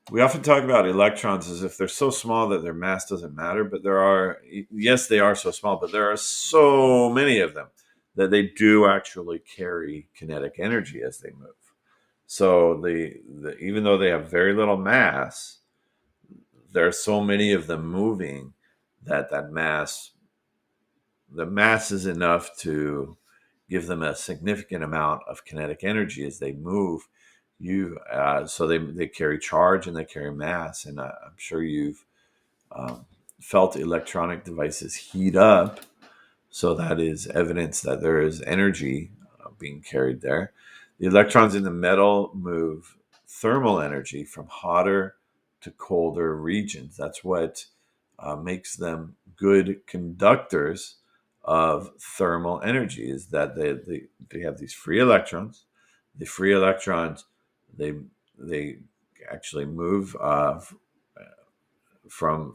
We often talk about electrons as if they're so small that their mass doesn't matter, but yes, they are so small, but there are so many of them that they do actually carry kinetic energy as they move. So even though they have very little mass, there are so many of them moving that the mass is enough to give them a significant amount of kinetic energy as they move. So they carry charge and they carry mass, and I'm sure you've um, felt electronic devices heat up. So that is evidence that there is energy being carried there. The electrons in the metal move thermal energy from hotter to colder regions. That's what makes them good conductors of thermal energy. Is that they have these free electrons. The free electrons they they actually move from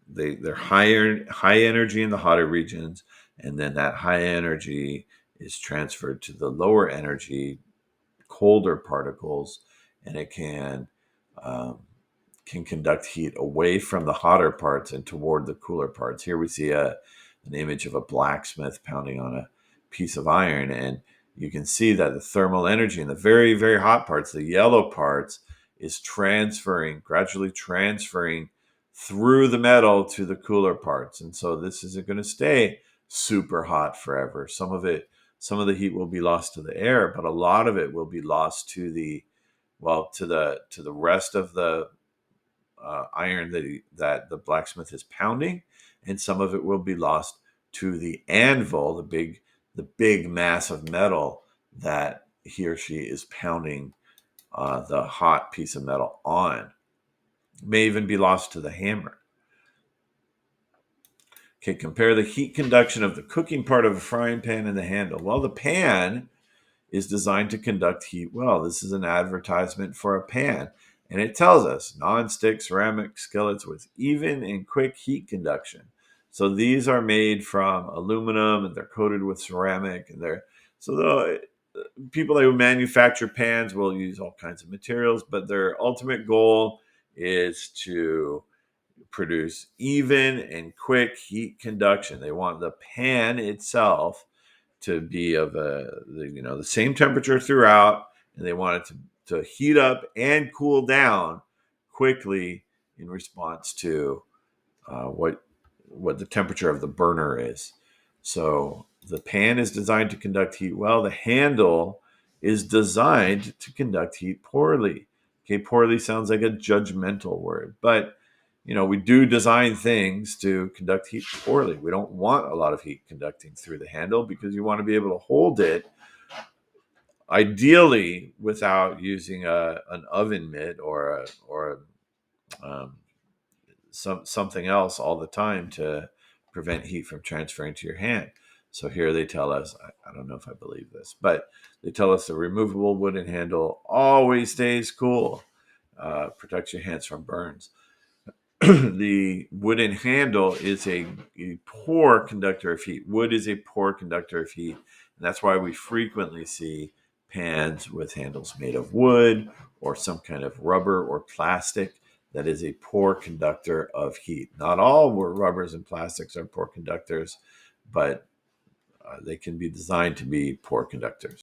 they're high energy in the hotter regions, and then that high energy is transferred to the lower energy colder particles, and it um, can conduct heat away from the hotter parts and toward the cooler parts. Here we see an image of a blacksmith pounding on a piece of iron, and you can see that the thermal energy in the very, very hot parts, the yellow parts, is gradually transferring through the metal to the cooler parts. And so this isn't going to stay super hot forever. Some of the heat will be lost to the air, but a lot of it will be lost to the rest of the iron that the blacksmith is pounding, and some of it will be lost to the anvil, the big mass of metal that he or she is pounding the hot piece of metal on. It may even be lost to the hammer. Okay, compare the heat conduction of the cooking part of a frying pan and the handle. Well, the pan is designed to conduct heat well. This is an advertisement for a pan, and it tells us non-stick ceramic skillets with even and quick heat conduction. So these are made from aluminum and they're coated with ceramic, and the people who manufacture pans will use all kinds of materials, but their ultimate goal is to produce even and quick heat conduction. They want the pan itself to be of the same temperature throughout, and they want it to heat up and cool down quickly in response to what the temperature of the burner is. So the pan is designed to conduct heat well. The handle is designed to conduct heat poorly. Okay, poorly sounds like a judgmental word, but we do design things to conduct heat poorly. We don't want a lot of heat conducting through the handle because you want to be able to hold it, ideally without using an oven mitt or something else all the time to prevent heat from transferring to your hand. So here they tell us, I don't know if I believe this, but they tell us the removable wooden handle always stays cool, protects your hands from burns. The wooden handle is a poor conductor of heat. Wood is a poor conductor of heat. And that's why we frequently see pans with handles made of wood or some kind of rubber or plastic that is a poor conductor of heat. Not all rubbers and plastics are poor conductors, but they can be designed to be poor conductors.